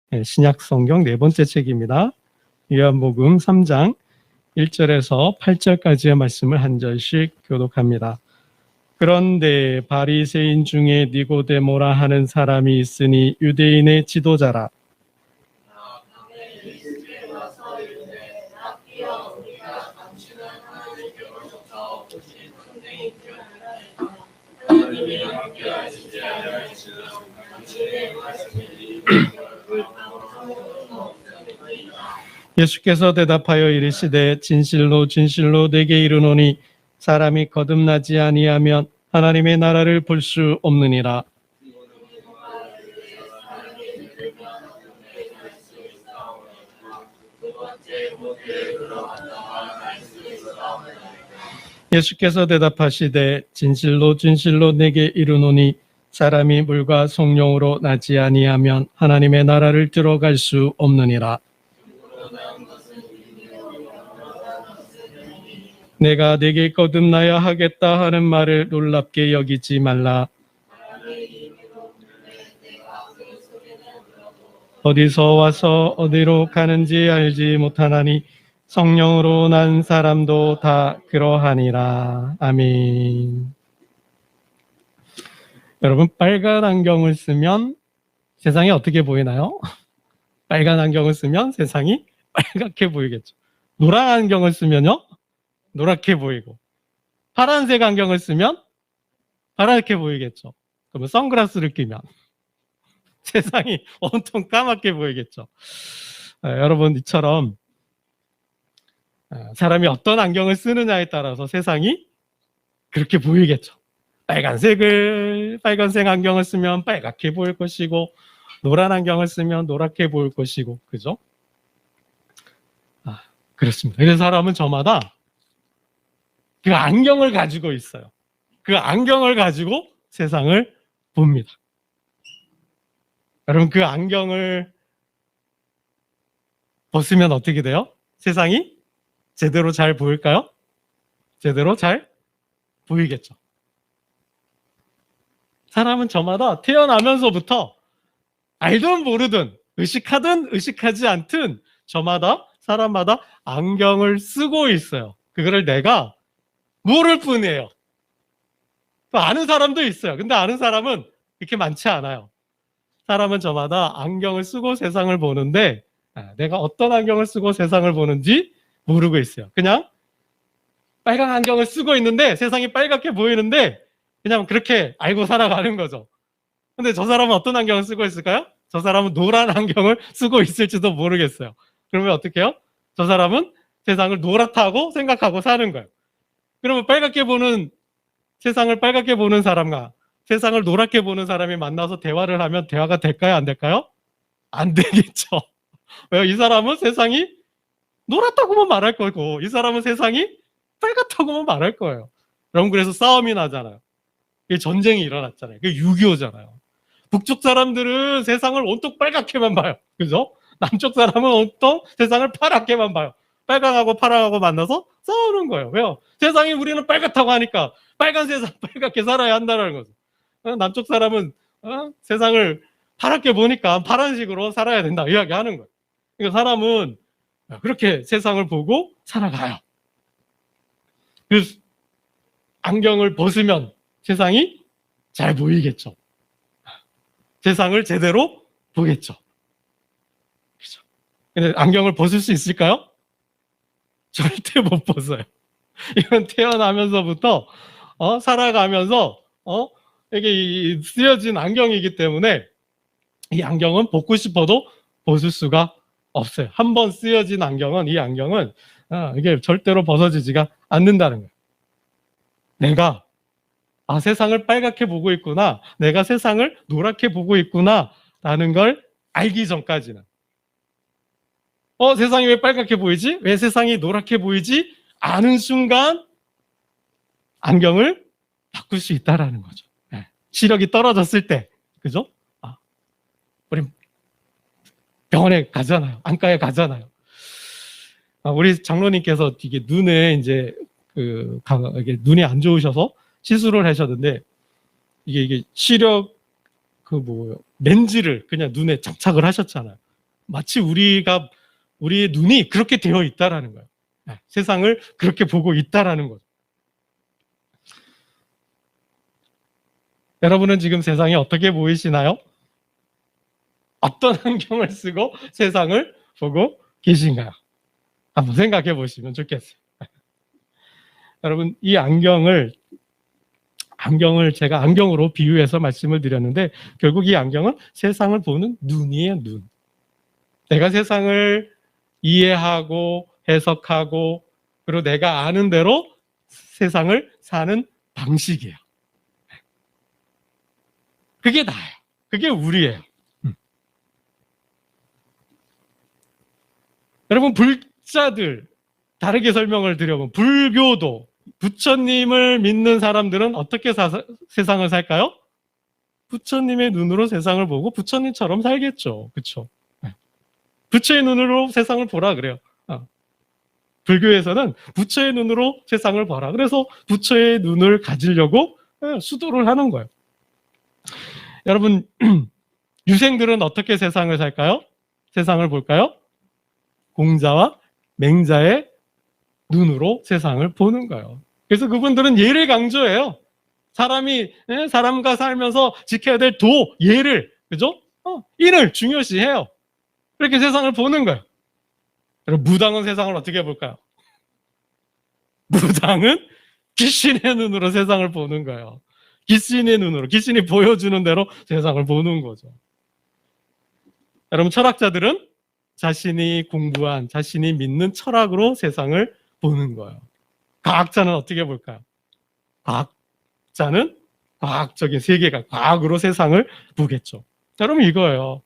네, 신약 성경 네 번째 책입니다. 요한복음 3장 1절에서 8절까지의 말씀을 한 절씩 교독합니다. 그런데 바리새인 중에 니고데모라 하는 사람이 있으니 유대인의 지도자라. 예수께서 대답하여 이르시되 진실로 진실로 내게 이르노니 사람이 거듭나지 아니하면 하나님의 나라를 볼 수 없느니라. 예수께서 대답하시되 진실로 진실로 내게 이르노니 사람이 물과 성령으로 나지 아니하면 하나님의 나라를 들어갈 수 없느니라. 내가 내게 거듭나야 하겠다 하는 말을 놀랍게 여기지 말라. 어디서 와서 어디로 가는지 알지 못하나니 성령으로 난 사람도 다 그러하니라. 아멘. 여러분, 빨간 안경을 쓰면 세상이 어떻게 보이나요? 빨간 안경을 쓰면 세상이 빨갛게 보이겠죠. 노란 안경을 쓰면요, 노랗게 보이고, 파란색 안경을 쓰면 파랗게 보이겠죠. 그러면 선글라스를 끼면 세상이 온통 까맣게 보이겠죠. 여러분, 이처럼 사람이 어떤 안경을 쓰느냐에 따라서 세상이 그렇게 보이겠죠. 빨간색 안경을 쓰면 빨갛게 보일 것이고, 노란 안경을 쓰면 노랗게 보일 것이고, 그죠? 그렇습니다. 그래서 사람은 저마다 그 안경을 가지고 있어요. 그 안경을 가지고 세상을 봅니다. 여러분, 그 안경을 벗으면 어떻게 돼요? 세상이 제대로 잘 보일까요? 제대로 잘 보이겠죠. 사람은 저마다 태어나면서부터 알든 모르든 의식하든 의식하지 않든 저마다 사람마다 안경을 쓰고 있어요. 그거를 내가 모를 뿐이에요. 또 아는 사람도 있어요. 근데 아는 사람은 그렇게 많지 않아요. 사람은 저마다 안경을 쓰고 세상을 보는데 내가 어떤 안경을 쓰고 세상을 보는지 모르고 있어요. 그냥 빨간 안경을 쓰고 있는데 세상이 빨갛게 보이는데 그냥 그렇게 알고 살아가는 거죠. 근데 저 사람은 어떤 안경을 쓰고 있을까요? 저 사람은 노란 안경을 쓰고 있을지도 모르겠어요. 그러면 어떻게 해요? 저 사람은 세상을 노랗다고 생각하고 사는 거예요. 그러면 세상을 빨갛게 보는 사람과 세상을 노랗게 보는 사람이 만나서 대화를 하면 대화가 될까요? 안 될까요? 안 되겠죠. 왜요? 이 사람은 세상이 노랗다고만 말할 거고 이 사람은 세상이 빨갛다고만 말할 거예요. 여러분, 그래서 싸움이 나잖아요. 전쟁이 일어났잖아요. 그게 6.25잖아요. 북쪽 사람들은 세상을 온통 빨갛게만 봐요. 그죠? 남쪽 사람은 온통 세상을 파랗게만 봐요. 빨강하고 파랑하고 만나서 싸우는 거예요. 왜요? 세상이 우리는 빨갛다고 하니까 빨간 세상 빨갛게 살아야 한다는 거죠. 남쪽 사람은 세상을 파랗게 보니까 파란식으로 살아야 된다 이야기하는 거예요. 그러니까 사람은 그렇게 세상을 보고 살아가요. 그래서 안경을 벗으면 세상이 잘 보이겠죠. 세상을 제대로 보겠죠. 그렇죠? 근데 안경을 벗을 수 있을까요? 절대 못 벗어요. 이건 태어나면서부터 살아가면서 이게 쓰여진 안경이기 때문에 이 안경은 벗고 싶어도 벗을 수가 없어요. 한번 쓰여진 안경은 이 안경은 이게 절대로 벗어지지가 않는다는 거예요. 내가 세상을 빨갛게 보고 있구나, 내가 세상을 노랗게 보고 있구나 라는 걸 알기 전까지는 세상이 왜 빨갛게 보이지? 왜 세상이 노랗게 보이지? 아는 순간 안경을 바꿀 수 있다라는 거죠. 시력이 떨어졌을 때, 그죠? 우리 병원에 가잖아요. 안과에 가잖아요. 우리 장로님께서 이게 눈에 이제 이게 눈이 안 좋으셔서 시술을 하셨는데 이게 시력 렌즈를 그냥 눈에 장착을 하셨잖아요. 마치 우리의 눈이 그렇게 되어 있다라는 거예요. 세상을 그렇게 보고 있다라는 거죠. 여러분은 지금 세상이 어떻게 보이시나요? 어떤 안경을 쓰고 세상을 보고 계신가요? 한번 생각해 보시면 좋겠어요. 여러분, 이 안경을 제가 안경으로 비유해서 말씀을 드렸는데, 결국 이 안경은 세상을 보는 눈이에요, 눈. 내가 세상을 이해하고 해석하고, 그리고 내가 아는 대로 세상을 사는 방식이에요. 그게 나예요. 그게 우리예요. 여러분, 불자들, 다르게 설명을 드려보면, 불교도, 부처님을 믿는 사람들은 어떻게 세상을 살까요? 부처님의 눈으로 세상을 보고 부처님처럼 살겠죠. 그렇죠? 부처의 눈으로 세상을 보라 그래요. 불교에서는 부처의 눈으로 세상을 봐라. 그래서 부처의 눈을 가지려고 수도를 하는 거예요. 여러분, 유생들은 어떻게 세상을 살까요? 세상을 볼까요? 공자와 맹자의 눈으로 세상을 보는 거예요. 그래서 그분들은 예를 강조해요. 사람과 살면서 지켜야 될 예를, 그죠? 인을 중요시해요. 그렇게 세상을 보는 거예요. 그럼 무당은 세상을 어떻게 볼까요? 무당은 귀신의 눈으로 세상을 보는 거예요. 귀신의 눈으로, 귀신이 보여주는 대로 세상을 보는 거죠. 여러분, 철학자들은 자신이 공부한, 자신이 믿는 철학으로 세상을 보는 거예요. 과학자는 어떻게 볼까요? 과학자는 과학적인 세계관, 과학으로 세상을 보겠죠. 여러분, 이거예요.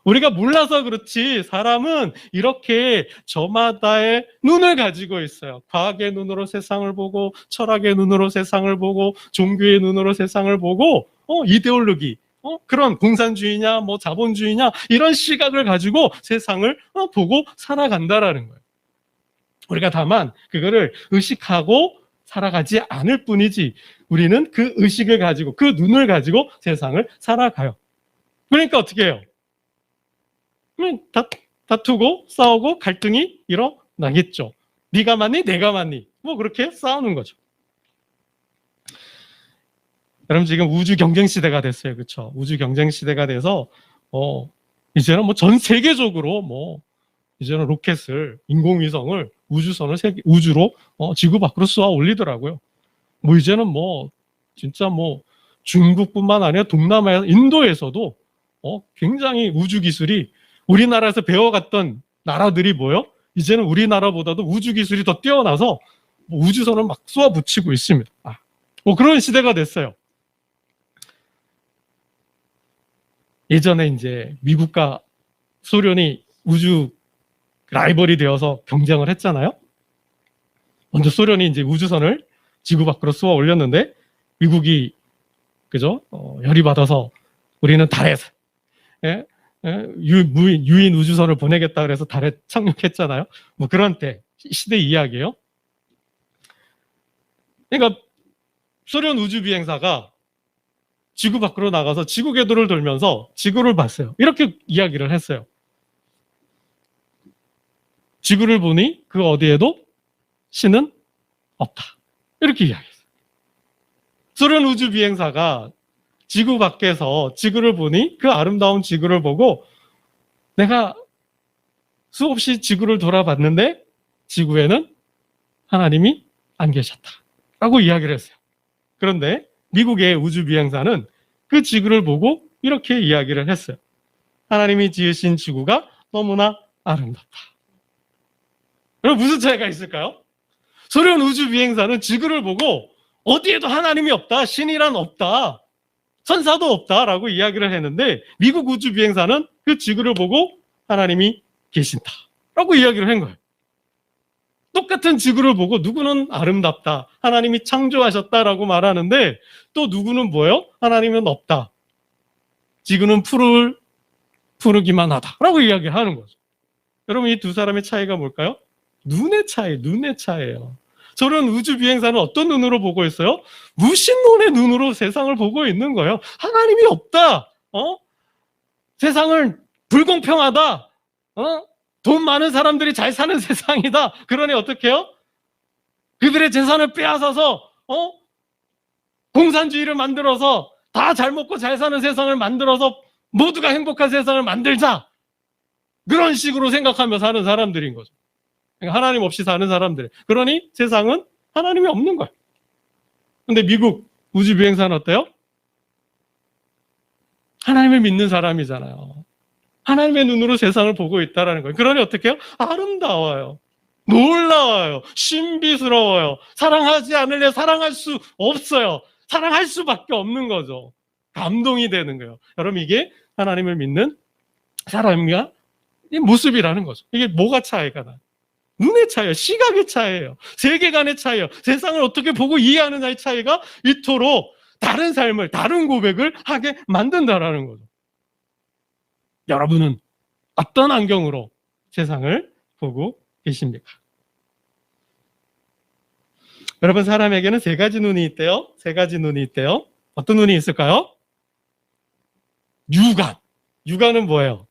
우리가 몰라서 그렇지 사람은 이렇게 저마다의 눈을 가지고 있어요. 과학의 눈으로 세상을 보고, 철학의 눈으로 세상을 보고, 종교의 눈으로 세상을 보고, 이데올로기, 그런 공산주의냐, 자본주의냐, 이런 시각을 가지고 세상을 보고 살아간다라는 거예요. 우리가 다만 그거를 의식하고 살아가지 않을 뿐이지, 우리는 그 의식을 가지고, 그 눈을 가지고 세상을 살아가요. 그러니까 어떻게 해요? 다투고 싸우고 갈등이 일어나겠죠. 네가 맞니? 내가 맞니? 그렇게 싸우는 거죠. 여러분, 지금 우주 경쟁 시대가 됐어요. 그렇죠? 우주 경쟁 시대가 돼서 이제는 전 세계적으로 이제는 로켓을, 인공위성을, 우주선을 우주로 지구 밖으로 쏘아 올리더라고요. 이제는 진짜 중국뿐만 아니라 동남아, 인도에서도 굉장히 우주 기술이, 우리나라에서 배워갔던 나라들이 이제는 우리나라보다도 우주 기술이 더 뛰어나서 우주선을 막 쏘아붙이고 있습니다. 그런 시대가 됐어요. 예전에 이제 미국과 소련이 우주 라이벌이 되어서 경쟁을 했잖아요. 먼저 소련이 이제 우주선을 지구 밖으로 쏘아 올렸는데, 미국이, 그죠? 열이 받아서 우리는 달에서, 유인 우주선을 보내겠다 그래서 달에 착륙했잖아요. 그런 때 시대 이야기예요. 그러니까 소련 우주 비행사가 지구 밖으로 나가서 지구 궤도를 돌면서 지구를 봤어요. 이렇게 이야기를 했어요. 지구를 보니 그 어디에도 신은 없다. 이렇게 이야기했어요. 소련 우주 비행사가 지구 밖에서 지구를 보니 그 아름다운 지구를 보고, 내가 수없이 지구를 돌아봤는데 지구에는 하나님이 안 계셨다 라고 이야기를 했어요. 그런데 미국의 우주 비행사는 그 지구를 보고 이렇게 이야기를 했어요. 하나님이 지으신 지구가 너무나 아름답다. 그럼 무슨 차이가 있을까요? 소련 우주 비행사는 지구를 보고 어디에도 하나님이 없다, 신이란 없다, 천사도 없다라고 이야기를 했는데, 미국 우주 비행사는 그 지구를 보고 하나님이 계신다라고 이야기를 한 거예요. 똑같은 지구를 보고 누구는 아름답다, 하나님이 창조하셨다라고 말하는데, 또 누구는 하나님은 없다, 지구는 푸르기만 하다라고 이야기하는 거죠. 여러분, 이 두 사람의 차이가 뭘까요? 눈의 차이예요. 저런 우주 비행사는 어떤 눈으로 보고 있어요? 무신론의 눈으로 세상을 보고 있는 거예요. 하나님이 없다. 세상을 불공평하다. 돈 많은 사람들이 잘 사는 세상이다. 그러니 어떻게 해요? 그들의 재산을 빼앗아서 공산주의를 만들어서 다 잘 먹고 잘 사는 세상을 만들어서 모두가 행복한 세상을 만들자. 그런 식으로 생각하며 사는 사람들인 거죠. 그러니까 하나님 없이 사는 사람들. 그러니 세상은 하나님이 없는 거예요. 근데 미국 우주비행사는 어때요? 하나님을 믿는 사람이잖아요. 하나님의 눈으로 세상을 보고 있다는 거예요. 그러니 어떻게 해요? 아름다워요. 놀라워요. 신비스러워요. 사랑하지 않을래 사랑할 수 없어요. 사랑할 수밖에 없는 거죠. 감동이 되는 거예요. 여러분, 이게 하나님을 믿는 사람의 모습이라는 거죠. 이게 뭐가 차이가 나요? 눈의 차이예요. 시각의 차이예요. 세계관의 차이예요. 세상을 어떻게 보고 이해하느냐의 차이가 이토록 다른 삶을, 다른 고백을 하게 만든다라는 거죠. 여러분은 어떤 안경으로 세상을 보고 계십니까? 여러분, 사람에게는 세 가지 눈이 있대요. 세 가지 눈이 있대요. 어떤 눈이 있을까요? 육안. 육안은 뭐예요?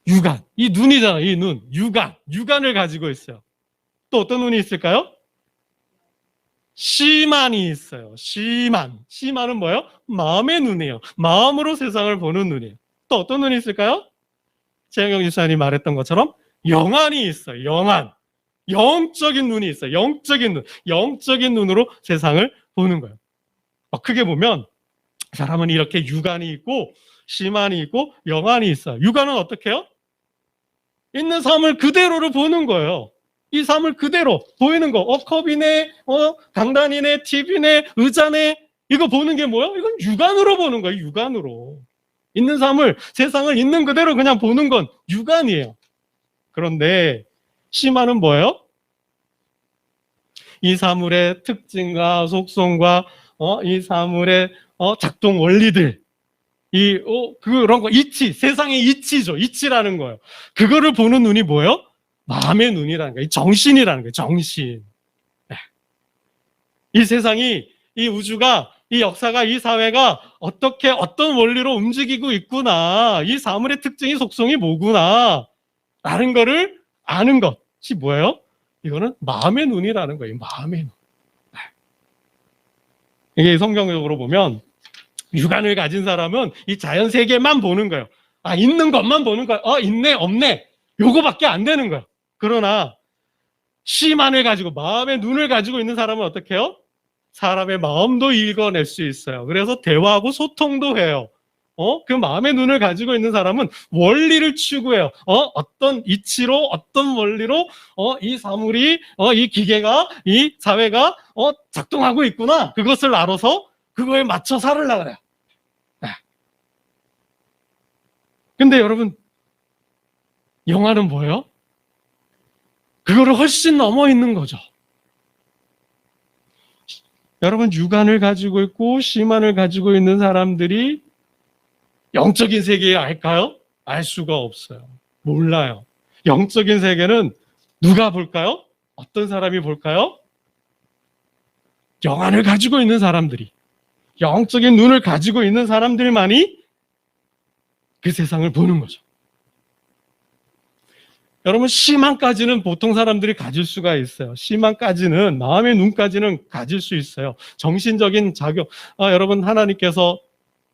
육안. 이 눈이잖아요. 이 눈. 육안. 육안을 가지고 있어요. 또 어떤 눈이 있을까요? 시만이 있어요. 시만. 시만은 뭐예요? 마음의 눈이에요. 마음으로 세상을 보는 눈이에요. 또 어떤 눈이 있을까요? 최영경 집사님이 말했던 것처럼 영안이 있어요. 영안. 영적인 눈이 있어요. 영적인 눈. 영적인 눈으로 세상을 보는 거예요. 크게 보면 사람은 이렇게 육안이 있고 시만이 있고 영안이 있어요. 육안은 어떻게 해요? 있는 삶을 그대로를 보는 거예요. 이 삶을 그대로 보이는 거. 컵이네, 강단이네, TV네, 의자네. 이거 보는 게 뭐야? 이건 육안으로 보는 거예요. 육안으로. 있는 삶을, 세상을 있는 그대로 그냥 보는 건 육안이에요. 그런데 시만은 뭐예요? 이 사물의 특징과 속성과 이 사물의 작동 원리들, 그런 거, 이치, 세상의 이치죠. 이치라는 거예요. 그거를 보는 눈이 뭐예요? 마음의 눈이라는 거예요. 정신이라는 거예요. 정신. 이 세상이, 이 우주가, 이 역사가, 이 사회가 어떻게, 어떤 원리로 움직이고 있구나. 이 사물의 특징이, 속성이 뭐구나. 라는 거를 아는 것이 뭐예요? 이거는 마음의 눈이라는 거예요. 마음의 눈. 이게 성경적으로 보면 육안을 가진 사람은 이 자연 세계만 보는 거예요. 있는 것만 보는 거예요. 있네, 없네. 요거밖에 안 되는 거예요. 그러나 시만을 가지고, 마음의 눈을 가지고 있는 사람은 어떻게 해요? 사람의 마음도 읽어낼 수 있어요. 그래서 대화하고 소통도 해요. 그 마음의 눈을 가지고 있는 사람은 원리를 추구해요. 어떤 이치로, 어떤 원리로, 이 사물이, 이 기계가, 이 사회가, 작동하고 있구나. 그것을 알아서 그거에 맞춰 살으려고 그래요. 근데 여러분, 영화는 뭐예요? 그거를 훨씬 넘어 있는 거죠. 여러분, 육안을 가지고 있고 시만을 가지고 있는 사람들이 영적인 세계에 알까요? 알 수가 없어요. 몰라요. 영적인 세계는 누가 볼까요? 어떤 사람이 볼까요? 영안을 가지고 있는 사람들이, 영적인 눈을 가지고 있는 사람들만이 그 세상을 보는 거죠. 여러분, 시만까지는 보통 사람들이 가질 수가 있어요. 시만까지는, 마음의 눈까지는 가질 수 있어요. 정신적인 작용. 여러분, 하나님께서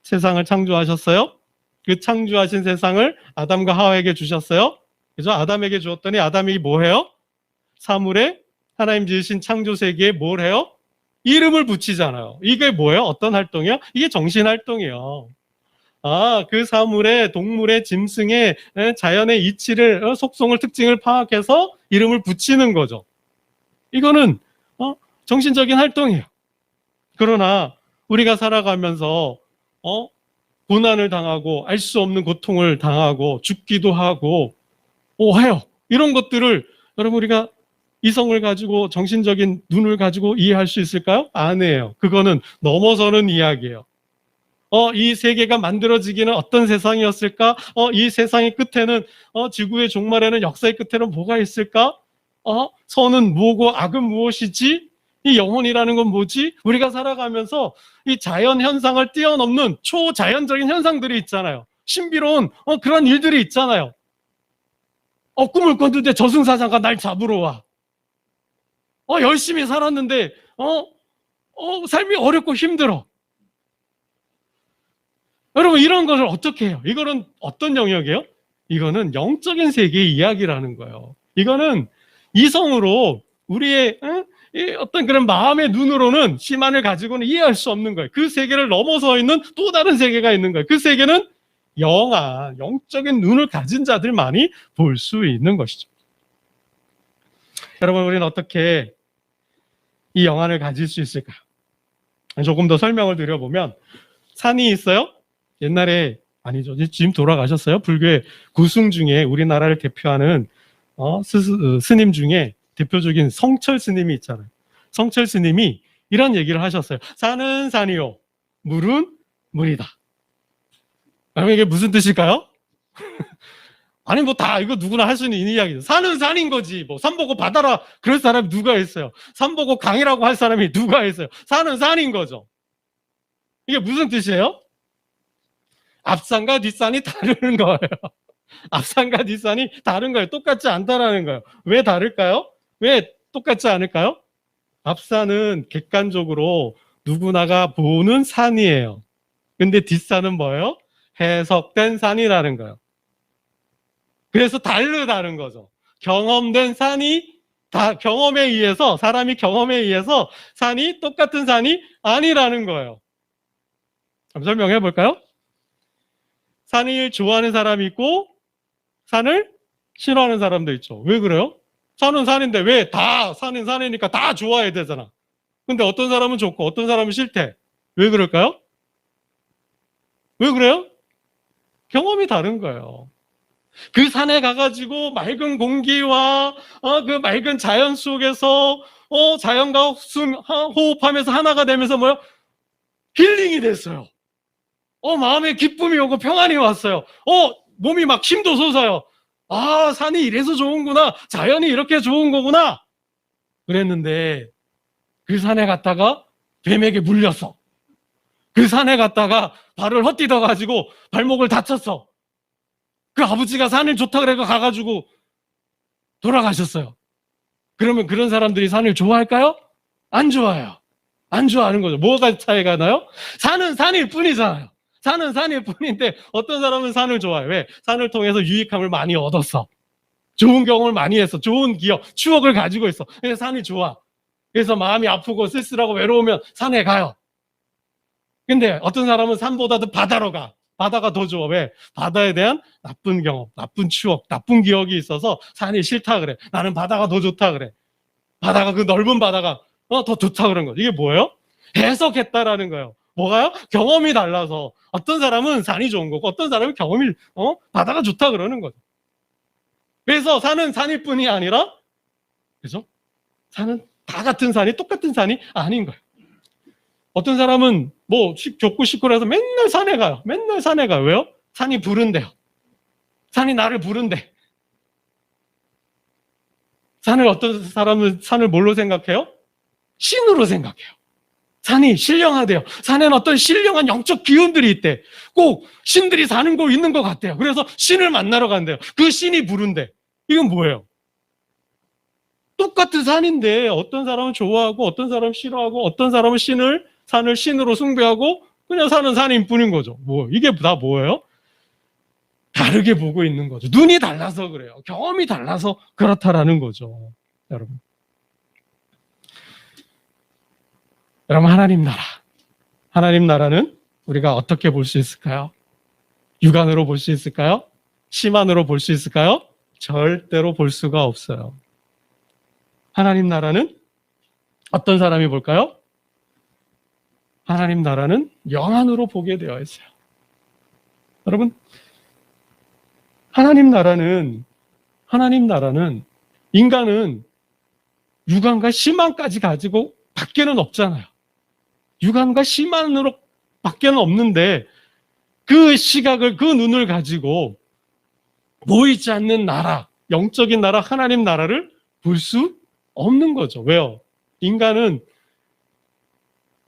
세상을 창조하셨어요. 그 창조하신 세상을 아담과 하와에게 주셨어요. 그죠? 아담에게 주었더니 아담이 뭐 해요? 사물에, 하나님 지으신 창조 세계에 뭘 해요? 이름을 붙이잖아요. 이게 뭐예요? 어떤 활동이요? 이게 정신활동이에요. 그 사물의, 동물의, 짐승의, 자연의 이치를, 속성을, 특징을 파악해서 이름을 붙이는 거죠. 이거는 정신적인 활동이에요. 그러나 우리가 살아가면서 고난을 당하고 알 수 없는 고통을 당하고 죽기도 하고 해요. 이런 것들을 여러분, 우리가 이성을 가지고, 정신적인 눈을 가지고 이해할 수 있을까요? 아니에요. 그거는 넘어서는 이야기예요. 이 세계가 만들어지기는 어떤 세상이었을까? 이 세상의 끝에는, 지구의 종말에는, 역사의 끝에는 뭐가 있을까? 선은 뭐고 악은 무엇이지? 이 영혼이라는 건 뭐지? 우리가 살아가면서 이 자연 현상을 뛰어넘는 초자연적인 현상들이 있잖아요. 신비로운 그런 일들이 있잖아요. 꿈을 꿨는데 저승사자가 날 잡으러 와. 열심히 살았는데 삶이 어렵고 힘들어. 여러분, 이런 것을 어떻게 해요? 이거는 어떤 영역이에요? 이거는 영적인 세계의 이야기라는 거예요. 이거는 이성으로 우리의 이 어떤 그런 마음의 눈으로는 심한을 가지고는 이해할 수 없는 거예요. 그 세계를 넘어서 있는 또 다른 세계가 있는 거예요. 그 세계는 영적인 눈을 가진 자들만이 볼 수 있는 것이죠. 여러분, 우리는 어떻게 이 영안을 가질 수 있을까요? 조금 더 설명을 드려보면, 산이 있어요. 옛날에 아니죠, 지금 돌아가셨어요. 불교의 구승 중에 우리나라를 대표하는 스님 중에 대표적인 성철 스님이 있잖아요. 성철 스님이 이런 얘기를 하셨어요. 산은 산이요, 물은 물이다. 그럼 이게 무슨 뜻일까요? 아니 다 이거 누구나 할 수 있는 이야기죠. 산은 산인 거지. 산 보고 바다라 그럴 사람이 누가 있어요? 산 보고 강이라고 할 사람이 누가 있어요? 산은 산인 거죠. 이게 무슨 뜻이에요? 앞산과 뒷산이 다른 거예요. 앞산과 뒷산이 다른 거예요. 똑같지 않다라는 거예요. 왜 다를까요? 왜 똑같지 않을까요? 앞산은 객관적으로 누구나가 보는 산이에요. 근데 뒷산은 뭐예요? 해석된 산이라는 거예요. 그래서 다른 거죠. 경험된 산이 경험에 의해서, 사람이 경험에 의해서 산이 똑같은 산이 아니라는 거예요. 한번 설명해 볼까요? 산을 좋아하는 사람이 있고 산을 싫어하는 사람도 있죠. 왜 그래요? 산은 산인데 왜 산은 산이니까 다 좋아해야 되잖아. 근데 어떤 사람은 좋고 어떤 사람은 싫대. 왜 그럴까요? 왜 그래요? 경험이 다른 거예요. 그 산에 가가지고 맑은 공기와 그 맑은 자연 속에서 자연과 호흡하면서 하나가 되면서 힐링이 됐어요. 마음에 기쁨이 오고 평안이 왔어요. 몸이 막 힘도 솟아요. 산이 이래서 좋은구나. 자연이 이렇게 좋은 거구나. 그랬는데 그 산에 갔다가 뱀에게 물렸어. 그 산에 갔다가 발을 헛디뎌 가지고 발목을 다쳤어. 그 아버지가 산을 좋다 그래서 가가지고 돌아가셨어요. 그러면 그런 사람들이 산을 좋아할까요? 안 좋아해요. 안 좋아하는 거죠. 뭐가 차이가 나요? 산은 산일 뿐이잖아요. 산은 산일 뿐인데 어떤 사람은 산을 좋아해요. 왜? 산을 통해서 유익함을 많이 얻었어. 좋은 경험을 많이 했어. 좋은 기억, 추억을 가지고 있어. 그래서 산이 좋아. 그래서 마음이 아프고 쓸쓸하고 외로우면 산에 가요. 근데 어떤 사람은 산보다도 바다로 가. 바다가 더 좋아. 왜? 바다에 대한 나쁜 경험, 나쁜 추억, 나쁜 기억이 있어서 산이 싫다 그래. 나는 바다가 더 좋다 그래. 바다가, 그 넓은 바다가 더 좋다 그런 거죠. 이게 뭐예요? 해석했다라는 거예요. 뭐가요? 경험이 달라서 어떤 사람은 산이 좋은 거고 어떤 사람은 경험이 바다가 좋다 그러는 거죠. 그래서 산은 산일 뿐이 아니라, 그죠? 산은 다 같은 산이 똑같은 산이 아닌 거예요. 어떤 사람은 좋고 싶고 해서 맨날 산에 가요. 맨날 산에 가요. 왜요? 산이 부른대요. 산이 나를 부른대. 어떤 사람은 산을 뭘로 생각해요? 신으로 생각해요. 산이 신령하대요. 산에는 어떤 신령한 영적 기운들이 있대. 꼭 신들이 사는 곳 있는 것 같대요. 그래서 신을 만나러 간대요. 그 신이 부른대. 이건 뭐예요? 똑같은 산인데 어떤 사람은 좋아하고 어떤 사람은 싫어하고 어떤 사람은 산을 신으로 숭배하고 그냥 사는 산인 뿐인 거죠. 이게 다 뭐예요? 다르게 보고 있는 거죠. 눈이 달라서 그래요. 경험이 달라서 그렇다라는 거죠. 여러분. 하나님 나라는 우리가 어떻게 볼 수 있을까요? 육안으로 볼 수 있을까요? 심안으로 볼 수 있을까요? 절대로 볼 수가 없어요. 하나님 나라는 어떤 사람이 볼까요? 하나님 나라는 영안으로 보게 되어 있어요. 여러분, 하나님 나라는 인간은 육안과 심안까지 가지고 밖에는 없잖아요. 육안과 심안으로 밖에는 없는데 그 시각을, 그 눈을 가지고 보이지 않는 나라, 영적인 나라, 하나님 나라를 볼 수 없는 거죠. 왜요? 인간은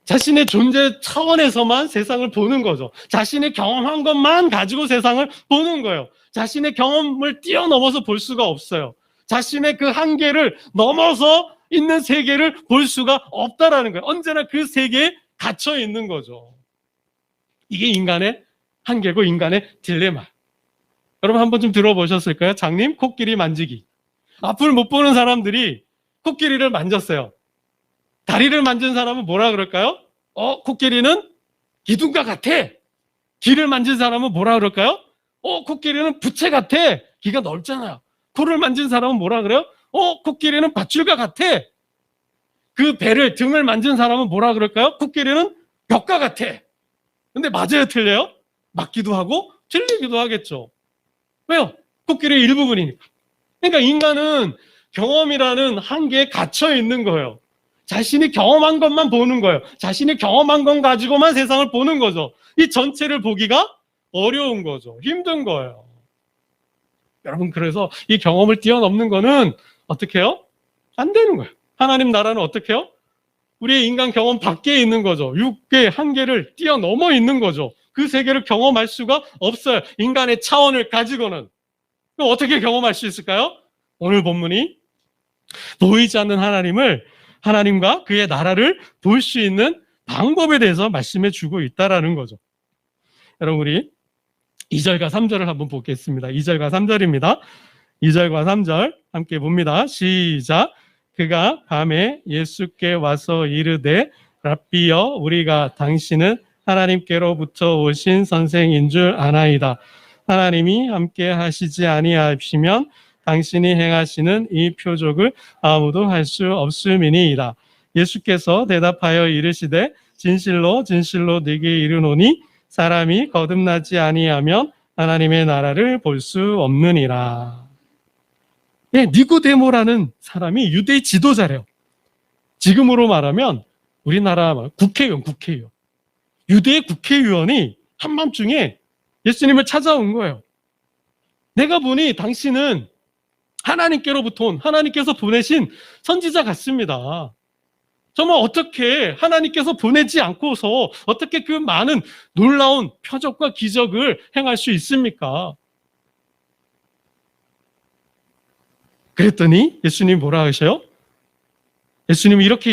자신의 존재 차원에서만 세상을 보는 거죠. 자신의 경험한 것만 가지고 세상을 보는 거예요. 자신의 경험을 뛰어넘어서 볼 수가 없어요. 자신의 그 한계를 넘어서 있는 세계를 볼 수가 없다라는 거예요. 언제나 그 세계에 갇혀 있는 거죠. 이게 인간의 한계고 인간의 딜레마. 여러분 한번 좀 들어보셨을까요? 장님 코끼리 만지기. 앞을 못 보는 사람들이 코끼리를 만졌어요. 다리를 만진 사람은 뭐라 그럴까요? 코끼리는 기둥과 같아. 귀를 만진 사람은 뭐라 그럴까요? 코끼리는 부채 같아. 귀가 넓잖아요. 코를 만진 사람은 뭐라 그래요? 코끼리는 밧줄과 같아. 그 배를, 등을 만진 사람은 뭐라 그럴까요? 코끼리는 벽과 같아. 근데 맞아요, 틀려요? 맞기도 하고 틀리기도 하겠죠. 왜요? 코끼리의 일부분이니까. 그러니까 인간은 경험이라는 한계에 갇혀 있는 거예요. 자신이 경험한 것만 보는 거예요. 자신이 경험한 것 가지고만 세상을 보는 거죠. 이 전체를 보기가 어려운 거죠. 힘든 거예요. 여러분, 그래서 이 경험을 뛰어넘는 거는 어떻게 해요? 안 되는 거예요. 하나님 나라는 어떻게 해요? 우리의 인간 경험 밖에 있는 거죠. 육의 한계를 뛰어넘어 있는 거죠. 그 세계를 경험할 수가 없어요. 인간의 차원을 가지고는. 그럼 어떻게 경험할 수 있을까요? 오늘 본문이 보이지 않는 하나님과 그의 나라를 볼 수 있는 방법에 대해서 말씀해 주고 있다라는 거죠. 여러분, 우리 2절과 3절을 한번 보겠습니다. 2절과 3절입니다. 2절과 3절 함께 봅니다. 시작. 그가 밤에 예수께 와서 이르되 랍비여 우리가 당신은 하나님께로부터 오신 선생인 줄 아나이다. 하나님이 함께 하시지 아니하시면 당신이 행하시는 이 표적을 아무도 할 수 없음이니이다. 예수께서 대답하여 이르시되 진실로 진실로 네게 이르노니 사람이 거듭나지 아니하면 하나님의 나라를 볼 수 없느니라. 네, 니고데모라는 사람이 유대의 지도자래요. 지금으로 말하면 우리나라 국회의원. 유대의 국회의원이 한밤중에 예수님을 찾아온 거예요. 내가 보니 당신은 하나님께로부터 온, 하나님께서 보내신 선지자 같습니다. 정말 어떻게 하나님께서 보내지 않고서 어떻게 그 많은 놀라운 표적과 기적을 행할 수 있습니까? 그랬더니 예수님이 뭐라 하셔요? 예수님이 이렇게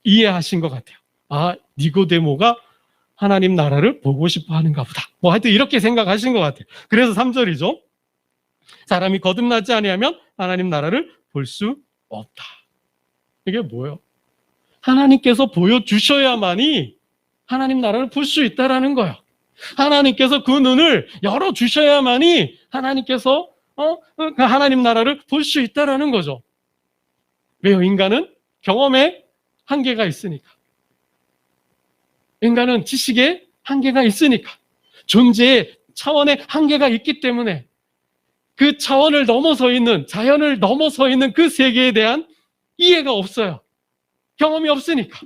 이해하신 것 같아요. 니고데모가 하나님 나라를 보고 싶어 하는가 보다. 하여튼 이렇게 생각하신 것 같아요. 그래서 3절이죠. 사람이 거듭나지 아니하면 하나님 나라를 볼 수 없다. 이게 뭐예요? 하나님께서 보여주셔야만이 하나님 나라를 볼 수 있다라는 거예요. 하나님께서 그 눈을 열어주셔야만이 하나님께서 하나님 나라를 볼 수 있다라는 거죠. 왜요? 인간은 경험에 한계가 있으니까. 인간은 지식에 한계가 있으니까. 존재의 차원에 한계가 있기 때문에 그 차원을 넘어서 있는, 자연을 넘어서 있는 그 세계에 대한 이해가 없어요. 경험이 없으니까.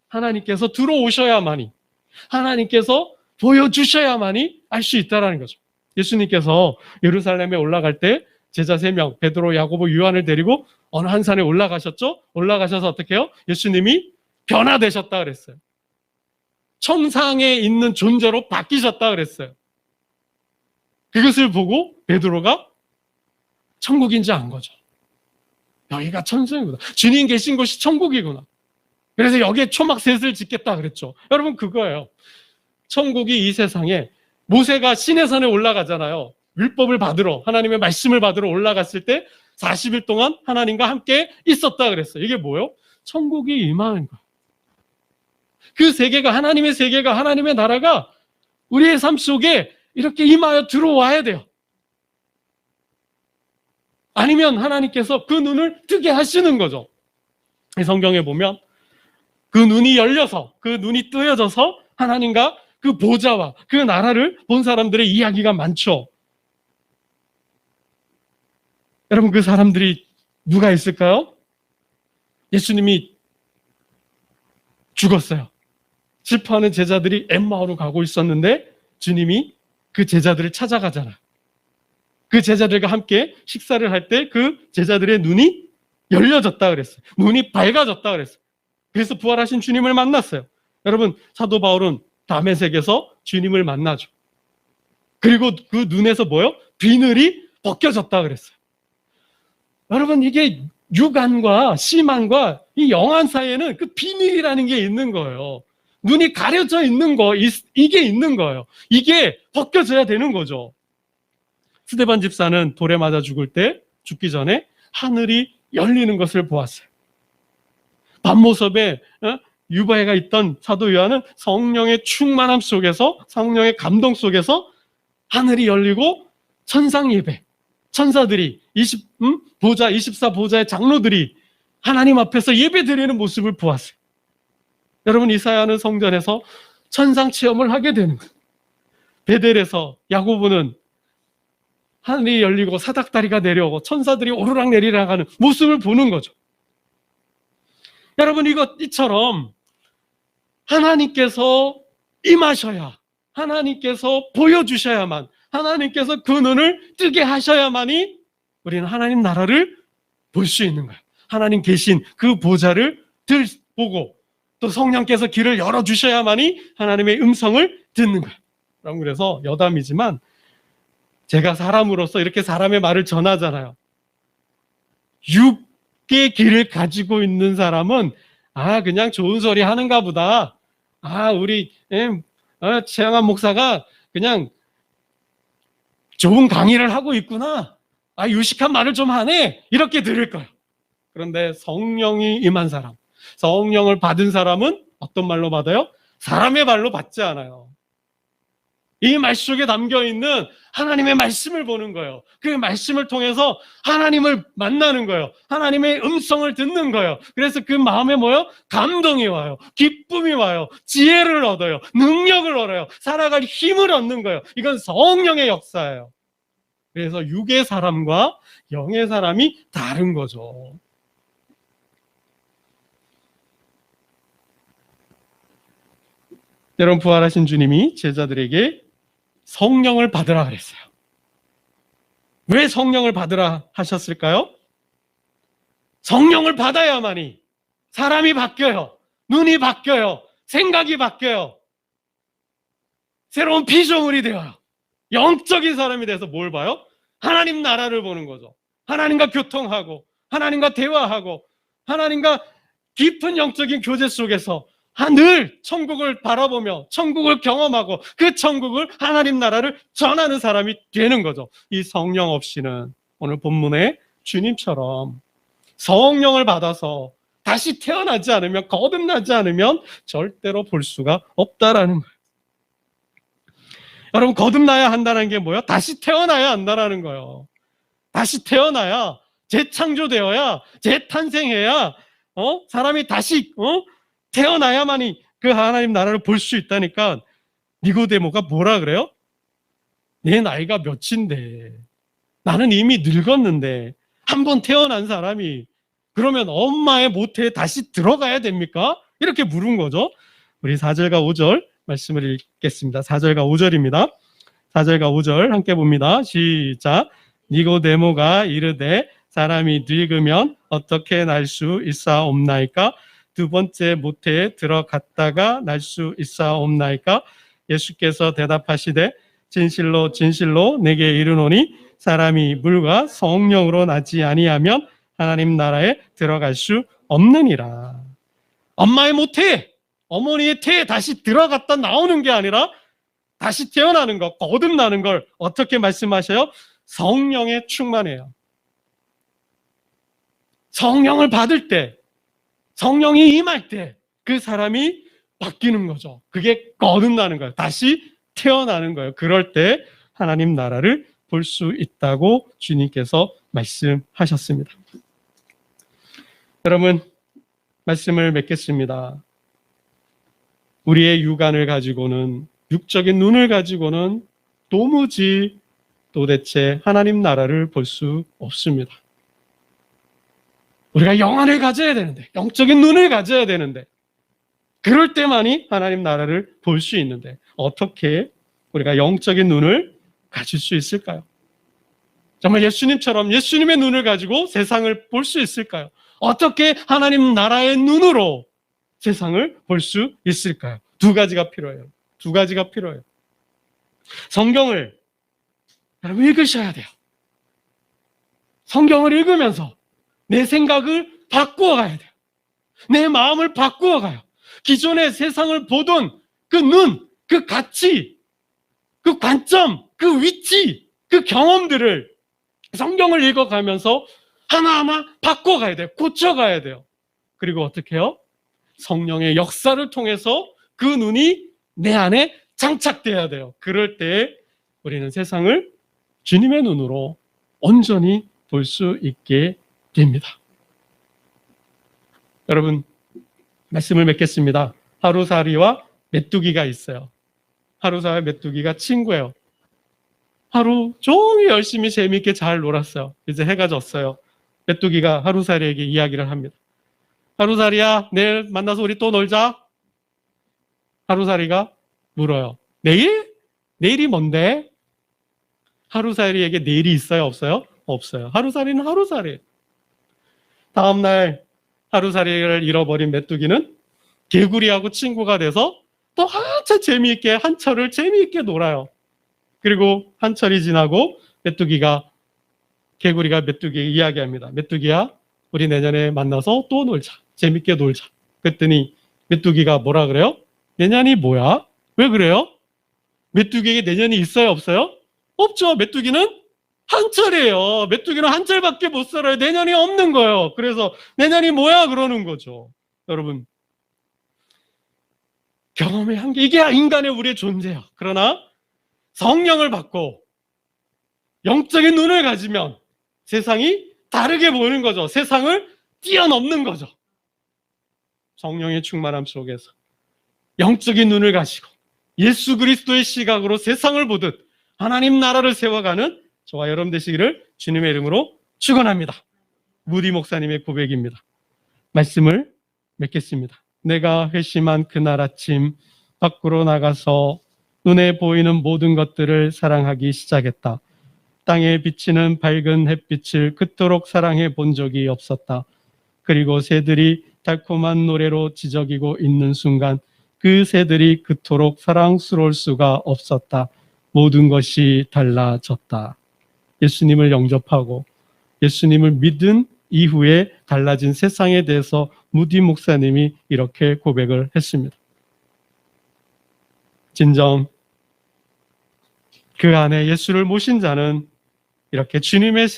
하나님께서 들어오셔야만이, 하나님께서 보여주셔야만이 알 수 있다는 거죠. 예수님께서 예루살렘에 올라갈 때 제자 3명, 베드로, 야고보, 요한을 데리고 어느 한 산에 올라가셨죠? 올라가셔서 어떻게 해요? 예수님이 변화되셨다 그랬어요. 천상에 있는 존재로 바뀌셨다 그랬어요. 그것을 보고 베드로가 천국인지 안 거죠. 여기가 천국이구나. 주님 계신 곳이 천국이구나. 그래서 여기에 초막셋을 짓겠다 그랬죠. 여러분, 그거예요. 천국이 이 세상에, 모세가 시내산에 올라가잖아요. 율법을 받으러, 하나님의 말씀을 받으러 올라갔을 때 40일 동안 하나님과 함께 있었다 그랬어요. 이게 뭐예요? 천국이 임하는 거예요. 그 세계가, 하나님의 세계가, 하나님의 나라가 우리의 삶 속에 이렇게 임하여 들어와야 돼요. 아니면 하나님께서 그 눈을 뜨게 하시는 거죠. 성경에 보면 그 눈이 열려서, 그 눈이 뜨여져서 하나님과 그 보좌와 그 나라를 본 사람들의 이야기가 많죠. 여러분, 그 사람들이 누가 있을까요? 예수님이 죽었어요. 슬퍼하는 제자들이 엠마오로 가고 있었는데 주님이 그 제자들을 찾아가잖아요. 그 제자들과 함께 식사를 할 때 그 제자들의 눈이 열려졌다 그랬어요. 눈이 밝아졌다 그랬어요. 그래서 부활하신 주님을 만났어요. 여러분, 사도 바울은 다메섹에서 주님을 만나죠. 그리고 그 눈에서 뭐요? 비늘이 벗겨졌다 그랬어요. 여러분, 이게 육안과 심안과 이 영안 사이에는 그 비밀이라는 게 있는 거예요. 눈이 가려져 있는 거, 이게 있는 거예요. 이게 벗겨져야 되는 거죠. 스데반 집사는 돌에 맞아 죽기 전에 하늘이 열리는 것을 보았어요. 밤모습에 유바해가 있던 사도 요한은 성령의 충만함 속에서, 성령의 감동 속에서 하늘이 열리고 천상 예배, 천사들이 24보좌의 장로들이 하나님 앞에서 예배 드리는 모습을 보았어요. 여러분, 이사야는 성전에서 천상 체험을 하게 되는 거예요. 베델에서 야고보는 하늘이 열리고 사닥다리가 내려오고 천사들이 오르락 내리락 하는 모습을 보는 거죠. 여러분, 이처럼 하나님께서 임하셔야, 하나님께서 보여주셔야만, 하나님께서 그 눈을 뜨게 하셔야만이 우리는 하나님 나라를 볼 수 있는 거예요. 하나님 계신 그 보좌를 보고 또 성령께서 길을 열어주셔야만이 하나님의 음성을 듣는 거예요. 여러분, 그래서 여담이지만 제가 사람으로서 이렇게 사람의 말을 전하잖아요. 육의 길을 가지고 있는 사람은 그냥 좋은 소리 하는가 보다. 우리 최양한 목사가 그냥 좋은 강의를 하고 있구나. 유식한 말을 좀 하네. 이렇게 들을 거예요. 그런데 성령이 임한 사람, 성령을 받은 사람은 어떤 말로 받아요? 사람의 말로 받지 않아요. 이 말씀 속에 담겨있는 하나님의 말씀을 보는 거예요. 그 말씀을 통해서 하나님을 만나는 거예요. 하나님의 음성을 듣는 거예요. 그래서 그 마음에 뭐예요? 감동이 와요. 기쁨이 와요. 지혜를 얻어요. 능력을 얻어요. 살아갈 힘을 얻는 거예요. 이건 성령의 역사예요. 그래서 육의 사람과 영의 사람이 다른 거죠. 여러분, 부활하신 주님이 제자들에게 성령을 받으라 그랬어요. 왜 성령을 받으라 하셨을까요? 성령을 받아야만이 사람이 바뀌어요. 눈이 바뀌어요. 생각이 바뀌어요. 새로운 피조물이 되어요. 영적인 사람이 돼서 뭘 봐요? 하나님 나라를 보는 거죠. 하나님과 교통하고, 하나님과 대화하고, 하나님과 깊은 영적인 교제 속에서 늘 천국을 바라보며 천국을 경험하고 그 천국을, 하나님 나라를 전하는 사람이 되는 거죠. 이 성령 없이는 오늘 본문에 주님처럼 성령을 받아서 다시 태어나지 않으면, 거듭나지 않으면 절대로 볼 수가 없다라는 거예요. 여러분, 거듭나야 한다는 게 뭐예요? 다시 태어나야 한다는 거예요. 다시 태어나야, 재창조되어야, 재탄생해야 사람이 다시 태어나야만이 그 하나님 나라를 볼 수 있다니까. 니고데모가 뭐라 그래요? 내 나이가 몇인데, 나는 이미 늙었는데 한번 태어난 사람이 그러면 엄마의 모태에 다시 들어가야 됩니까? 이렇게 물은 거죠. 우리 4절과 5절 말씀을 읽겠습니다. 4절과 5절입니다. 4절과 5절 함께 봅니다. 시작. 니고데모가 이르되 사람이 늙으면 어떻게 날 수 있사옵나이까? 두 번째 모태에 들어갔다가 날 수 있사옵나이까? 예수께서 대답하시되 진실로 진실로 내게 이르노니 사람이 물과 성령으로 나지 아니하면 하나님 나라에 들어갈 수 없느니라. 엄마의 모태, 어머니의 태에 다시 들어갔다 나오는 게 아니라 다시 태어나는 것, 거듭나는 걸 어떻게 말씀하셔요? 성령에 충만해요. 성령을 받을 때, 성령이 임할 때 그 사람이 바뀌는 거죠. 그게 거듭나는 거예요. 다시 태어나는 거예요. 그럴 때 하나님 나라를 볼 수 있다고 주님께서 말씀하셨습니다. 여러분, 말씀을 맺겠습니다. 우리의 육안을 가지고는, 육적인 눈을 가지고는 도대체 하나님 나라를 볼 수 없습니다. 우리가 영안을 가져야 되는데, 영적인 눈을 가져야 되는데, 그럴 때만이 하나님 나라를 볼 수 있는데 어떻게 우리가 영적인 눈을 가질 수 있을까요? 정말 예수님처럼 예수님의 눈을 가지고 세상을 볼 수 있을까요? 어떻게 하나님 나라의 눈으로 세상을 볼 수 있을까요? 두 가지가 필요해요. 두 가지가 필요해요. 성경을 여러분 읽으셔야 돼요. 성경을 읽으면서 내 생각을 바꾸어 가야 돼요. 내 마음을 바꾸어 가요. 기존의 세상을 보던 그 눈, 그 가치, 그 관점, 그 위치, 그 경험들을 성경을 읽어가면서 하나하나 바꿔가야 돼요. 고쳐가야 돼요. 그리고 어떻게 해요? 성령의 역사를 통해서 그 눈이 내 안에 장착돼야 돼요. 그럴 때 우리는 세상을 주님의 눈으로 온전히 볼 수 있게 됩니다. 여러분, 말씀을 맺겠습니다. 하루살이와 메뚜기가 있어요. 하루살이와 메뚜기가 친구예요. 하루 종일 열심히 재미있게 잘 놀았어요. 이제 해가 졌어요. 메뚜기가 하루살이에게 이야기를 합니다. 하루살이야, 내일 만나서 우리 또 놀자. 하루살이가 물어요. 내일? 내일이 뭔데? 하루살이에게 내일이 있어요? 없어요? 없어요. 하루살이는 하루살이. 다음날 하루살이를 잃어버린 메뚜기는 개구리하고 친구가 돼서 또 한참 재미있게 한철을 재미있게 놀아요. 그리고 한철이 지나고 개구리가 메뚜기에게 이야기합니다. 메뚜기야, 우리 내년에 만나서 또 놀자. 재밌게 놀자. 그랬더니 메뚜기가 뭐라 그래요? 내년이 뭐야? 왜 그래요? 메뚜기에게 내년이 있어요? 없어요? 없죠. 메뚜기는 한철이에요. 메뚜기는 한철밖에 못 살아요. 내년이 없는 거예요. 그래서 내년이 뭐야? 그러는 거죠. 여러분, 경험의 한계, 이게 인간의 우리의 존재예요. 그러나 성령을 받고 영적인 눈을 가지면 세상이 다르게 보이는 거죠. 세상을 뛰어넘는 거죠. 성령의 충만함 속에서 영적인 눈을 가지고 예수 그리스도의 시각으로 세상을 보듯 하나님 나라를 세워가는 저와 여러분 되시기를 주님의 이름으로 축원합니다. 무디 목사님의 고백입니다. 말씀을 맺겠습니다. 내가 회심한 그날 아침 밖으로 나가서 눈에 보이는 모든 것들을 사랑하기 시작했다. 땅에 비치는 밝은 햇빛을 그토록 사랑해 본 적이 없었다. 그리고 새들이 달콤한 노래로 지저귀고 있는 순간 그 새들이 그토록 사랑스러울 수가 없었다. 모든 것이 달라졌다. 예수님을 영접하고 예수님을 믿은 이후에 달라진 세상에 대해서 무디 목사님이 이렇게 고백을 했습니다. 진정 그 안에 예수를 모신 자는 이렇게 주님의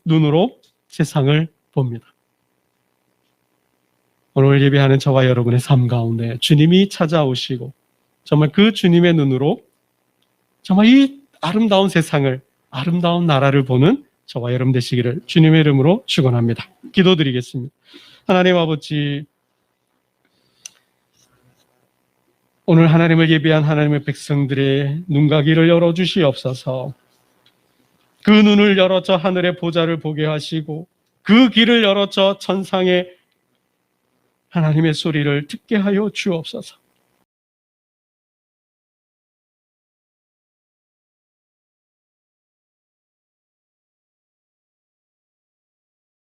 눈으로 세상을 봅니다. 오늘 예배하는 저와 여러분의 삶 가운데 주님이 찾아오시고 정말 그 주님의 눈으로 정말 이 아름다운 세상을, 아름다운 나라를 보는 저와 여러분 되시기를 주님의 이름으로 축원합니다. 기도드리겠습니다. 하나님 아버지, 오늘 하나님을 예배한 하나님의 백성들의 눈과 귀를 열어주시옵소서. 그 눈을 열어 저 하늘의 보좌를 보게 하시고 그 귀를 열어 저 천상의 하나님의 소리를 듣게 하여 주옵소서.